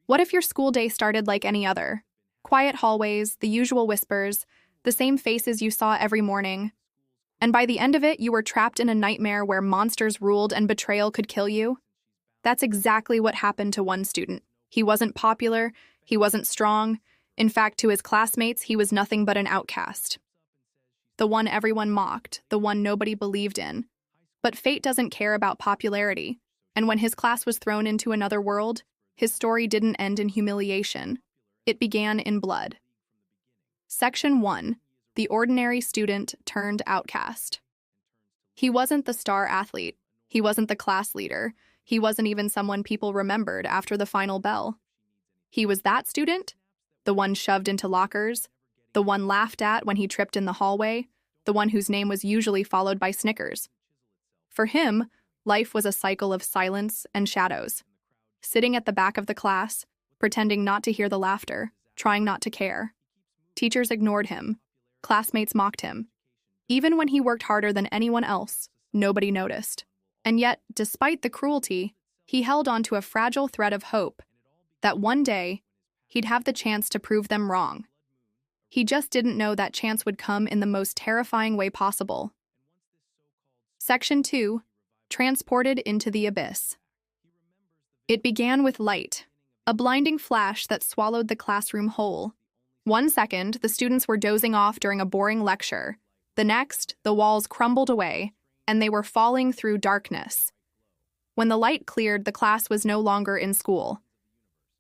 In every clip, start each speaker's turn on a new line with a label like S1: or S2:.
S1: What if your school day started like any other? Quiet hallways, the usual whispers, the same faces you saw every morning. And by the end of it, you were trapped in a nightmare where monsters ruled and betrayal could kill you? That's exactly what happened to one student. He wasn't popular, he wasn't strong. In fact, to his classmates, he was nothing but an outcast. The one everyone mocked, the one nobody believed in. But fate doesn't care about popularity, and when his class was thrown into another world, his story didn't end in humiliation. It began in blood. Section 1. The ordinary student turned outcast. He wasn't the star athlete. He wasn't the class leader. He wasn't even someone people remembered after the final bell. He was that student, the one shoved into lockers, the one laughed at when he tripped in the hallway, the one whose name was usually followed by snickers. For him, life was a cycle of silence and shadows. Sitting at the back of the class, pretending not to hear the laughter, trying not to care. Teachers ignored him. Classmates mocked him. Even when he worked harder than anyone else, nobody noticed. And yet, despite the cruelty, he held on to a fragile thread of hope that one day he'd have the chance to prove them wrong. He just didn't know that chance would come in the most terrifying way possible. Section 2. Transported into the abyss. It began with light, a blinding flash that swallowed the classroom whole. 1 second, the students were dozing off during a boring lecture. The next, the walls crumbled away, and they were falling through darkness. When the light cleared, the class was no longer in school.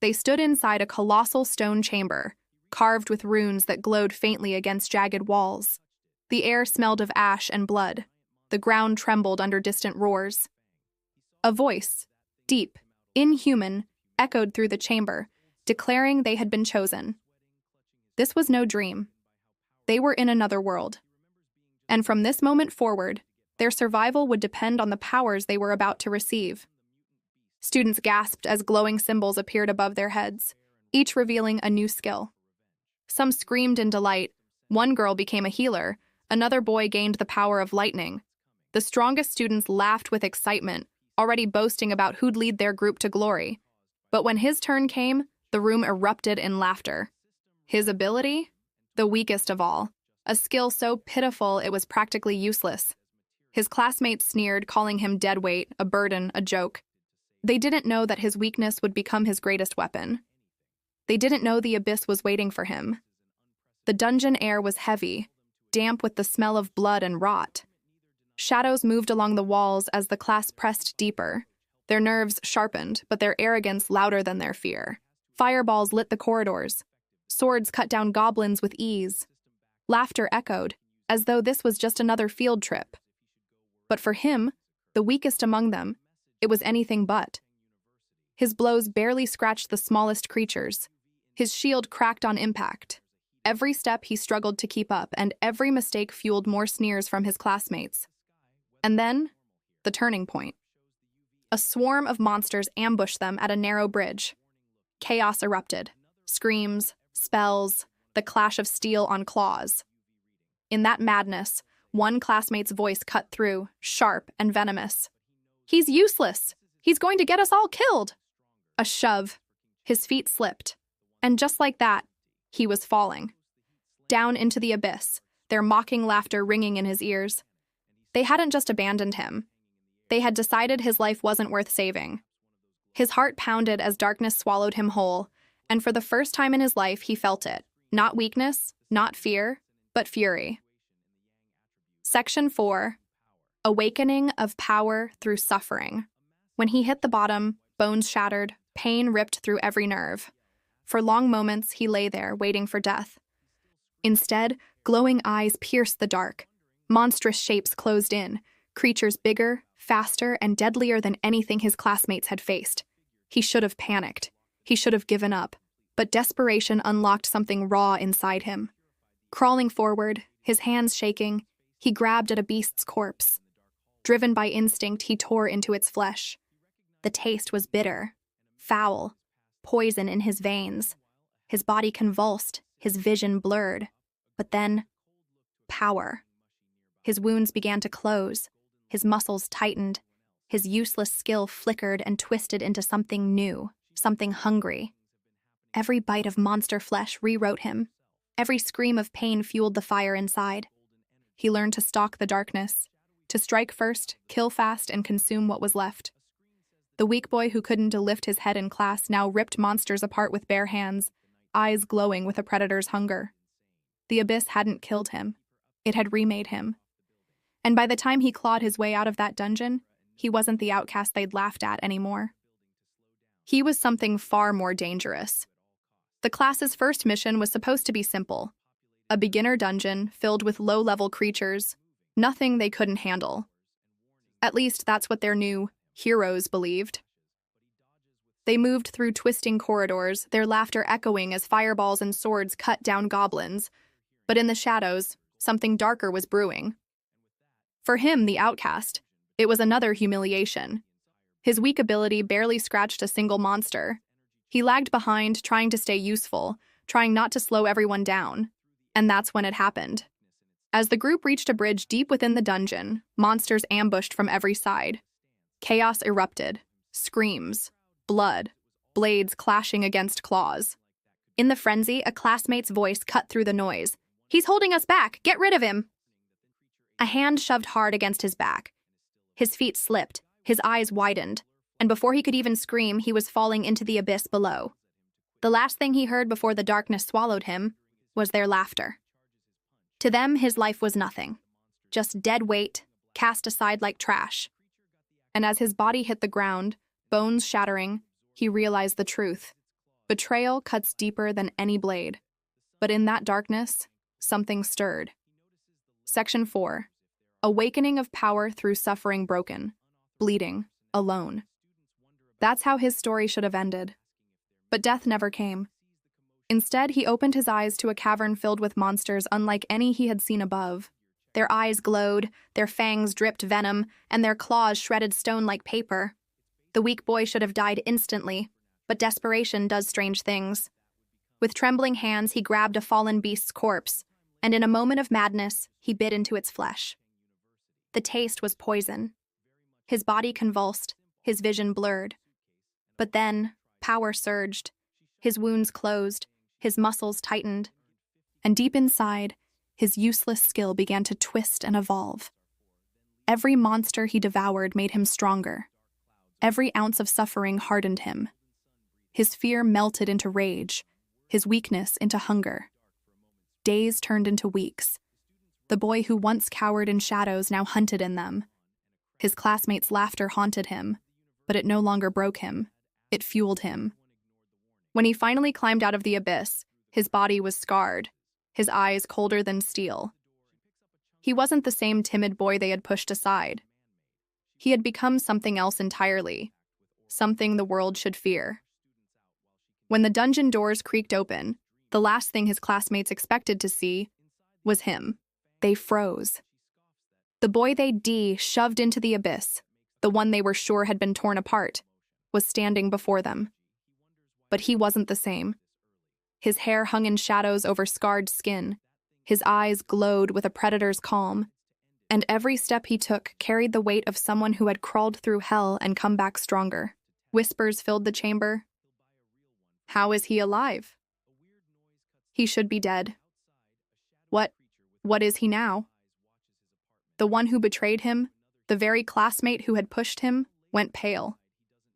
S1: They stood inside a colossal stone chamber, carved with runes that glowed faintly against jagged walls. The air smelled of ash and blood. The ground trembled under distant roars. A voice, deep, inhuman, echoed through the chamber, declaring they had been chosen. This was no dream. They were in another world. And from this moment forward, their survival would depend on the powers they were about to receive. Students gasped as glowing symbols appeared above their heads, each revealing a new skill. Some screamed in delight. One girl became a healer. Another boy gained the power of lightning. The strongest students laughed with excitement, already boasting about who'd lead their group to glory. But when his turn came, the room erupted in laughter. His ability? The weakest of all. A skill so pitiful it was practically useless. His classmates sneered, calling him deadweight, a burden, a joke. They didn't know that his weakness would become his greatest weapon. They didn't know the abyss was waiting for him. The dungeon air was heavy, damp with the smell of blood and rot. Shadows moved along the walls as the class pressed deeper. Their nerves sharpened, but their arrogance louder than their fear. Fireballs lit the corridors. Swords cut down goblins with ease. Laughter echoed, as though this was just another field trip. But for him, the weakest among them, it was anything but. His blows barely scratched the smallest creatures. His shield cracked on impact. Every step he struggled to keep up, and every mistake fueled more sneers from his classmates. And then, the turning point. A swarm of monsters ambushed them at a narrow bridge. Chaos erupted. Screams, spells, the clash of steel on claws. In that madness, one classmate's voice cut through, sharp and venomous. "He's useless! He's going to get us all killed!" A shove. His feet slipped. And just like that, he was falling. Down into the abyss, their mocking laughter ringing in his ears. They hadn't just abandoned him. They had decided his life wasn't worth saving. His heart pounded as darkness swallowed him whole, and for the first time in his life he felt it. Not weakness, not fear, but fury. Section 4. Awakening of power through suffering. When he hit the bottom, bones shattered, pain ripped through every nerve. For long moments, he lay there, waiting for death. Instead, glowing eyes pierced the dark. Monstrous shapes closed in, creatures bigger, faster, and deadlier than anything his classmates had faced. He should have panicked. He should have given up. But desperation unlocked something raw inside him. Crawling forward, his hands shaking, he grabbed at a beast's corpse. Driven by instinct, he tore into its flesh. The taste was bitter, foul, poison in his veins. His body convulsed, his vision blurred. But then, power. His wounds began to close, his muscles tightened, his useless skill flickered and twisted into something new, something hungry. Every bite of monster flesh rewrote him. Every scream of pain fueled the fire inside. He learned to stalk the darkness, to strike first, kill fast, and consume what was left. The weak boy who couldn't lift his head in class now ripped monsters apart with bare hands, eyes glowing with a predator's hunger. The abyss hadn't killed him. It had remade him. And by the time he clawed his way out of that dungeon, he wasn't the outcast they'd laughed at anymore. He was something far more dangerous. The class's first mission was supposed to be simple. A beginner dungeon filled with low-level creatures, nothing they couldn't handle. At least that's what their new heroes believed. They moved through twisting corridors, their laughter echoing as fireballs and swords cut down goblins. But in the shadows, something darker was brewing. For him, the outcast, it was another humiliation. His weak ability barely scratched a single monster. He lagged behind, trying to stay useful, trying not to slow everyone down. And that's when it happened. As the group reached a bridge deep within the dungeon, monsters ambushed from every side. Chaos erupted. Screams, blood, blades clashing against claws. In the frenzy, a classmate's voice cut through the noise. "He's holding us back! Get rid of him!" A hand shoved hard against his back. His feet slipped, his eyes widened, and before he could even scream, he was falling into the abyss below. The last thing he heard before the darkness swallowed him was their laughter. To them, his life was nothing, just dead weight, cast aside like trash. And as his body hit the ground, bones shattering, he realized the truth. Betrayal cuts deeper than any blade. But in that darkness, something stirred. Section 4. Awakening of power through suffering broken, bleeding, alone. That's how his story should have ended. But death never came. Instead, he opened his eyes to a cavern filled with monsters unlike any he had seen above. Their eyes glowed, their fangs dripped venom, and their claws shredded stone like paper. The weak boy should have died instantly, but desperation does strange things. With trembling hands, he grabbed a fallen beast's corpse, and in a moment of madness, he bit into its flesh. The taste was poison. His body convulsed, his vision blurred. But then, power surged. His wounds closed, his muscles tightened, and deep inside, his useless skill began to twist and evolve. Every monster he devoured made him stronger. Every ounce of suffering hardened him. His fear melted into rage, his weakness into hunger. Days turned into weeks. The boy who once cowered in shadows now hunted in them. His classmates' laughter haunted him, but it no longer broke him. It fueled him. When he finally climbed out of the abyss, his body was scarred, his eyes colder than steel. He wasn't the same timid boy they had pushed aside. He had become something else entirely, something the world should fear. When the dungeon doors creaked open, the last thing his classmates expected to see was him. They froze. The boy they'd shoved into the abyss, the one they were sure had been torn apart, was standing before them. But he wasn't the same. His hair hung in shadows over scarred skin. His eyes glowed with a predator's calm. And every step he took carried the weight of someone who had crawled through hell and come back stronger. Whispers filled the chamber. How is he alive? He should be dead. What is he now? The one who betrayed him, the very classmate who had pushed him, went pale.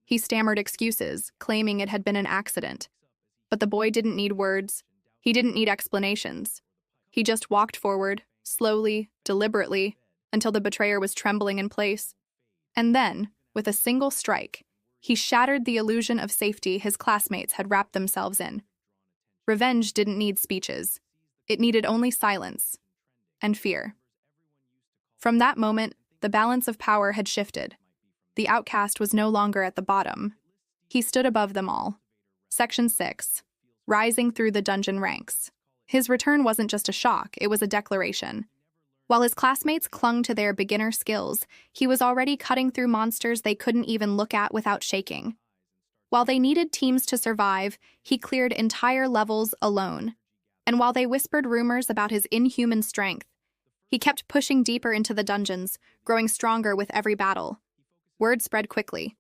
S1: He stammered excuses, claiming it had been an accident. But the boy didn't need words. He didn't need explanations. He just walked forward, slowly, deliberately, until the betrayer was trembling in place. And then, with a single strike, he shattered the illusion of safety his classmates had wrapped themselves in. Revenge didn't need speeches. It needed only silence and fear. From that moment, the balance of power had shifted. The outcast was no longer at the bottom. He stood above them all. Section 6. Rising through the dungeon ranks. His return wasn't just a shock, it was a declaration. While his classmates clung to their beginner skills, he was already cutting through monsters they couldn't even look at without shaking. While they needed teams to survive, he cleared entire levels alone. And while they whispered rumors about his inhuman strength, he kept pushing deeper into the dungeons, growing stronger with every battle. Word spread quickly.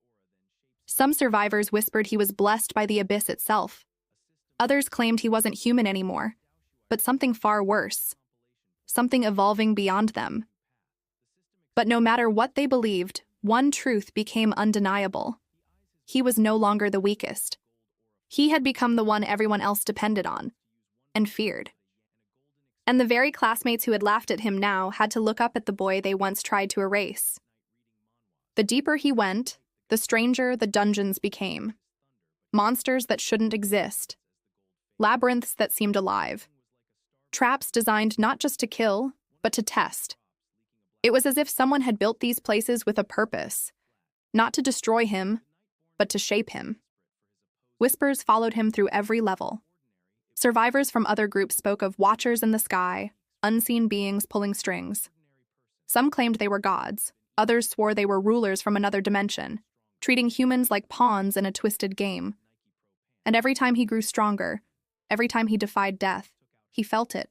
S1: Some survivors whispered he was blessed by the abyss itself. Others claimed he wasn't human anymore, but something far worse, something evolving beyond them. But no matter what they believed, one truth became undeniable. He was no longer the weakest. He had become the one everyone else depended on and feared. And the very classmates who had laughed at him now had to look up at the boy they once tried to erase. The deeper he went, the stranger the dungeons became. Monsters that shouldn't exist. Labyrinths that seemed alive. Traps designed not just to kill, but to test. It was as if someone had built these places with a purpose, not to destroy him, but to shape him. Whispers followed him through every level. Survivors from other groups spoke of watchers in the sky, unseen beings pulling strings. Some claimed they were gods, others swore they were rulers from another dimension, treating humans like pawns in a twisted game. And every time he grew stronger, every time he defied death, he felt it,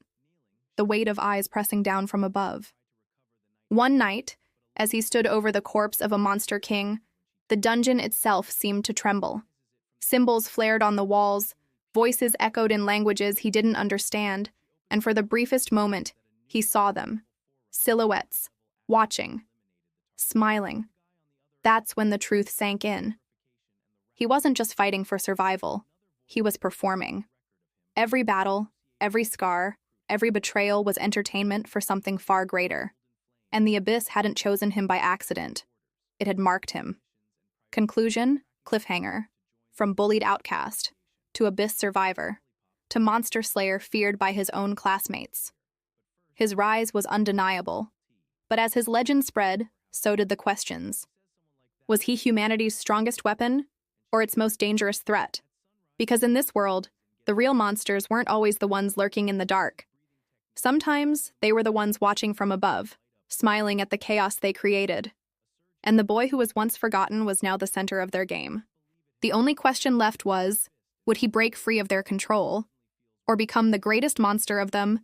S1: the weight of eyes pressing down from above. One night, as he stood over the corpse of a monster king, the dungeon itself seemed to tremble. Symbols flared on the walls, voices echoed in languages he didn't understand, and for the briefest moment, he saw them. Silhouettes, watching, smiling. That's when the truth sank in. He wasn't just fighting for survival, he was performing. Every battle, every scar, every betrayal was entertainment for something far greater. And the abyss hadn't chosen him by accident. It had marked him. Conclusion, cliffhanger. From bullied outcast, to abyss survivor, to monster slayer feared by his own classmates. His rise was undeniable, but as his legend spread, so did the questions. Was he humanity's strongest weapon, or its most dangerous threat? Because in this world, the real monsters weren't always the ones lurking in the dark. Sometimes they were the ones watching from above, smiling at the chaos they created. And the boy who was once forgotten was now the center of their game. The only question left was, would he break free of their control, or become the greatest monster of them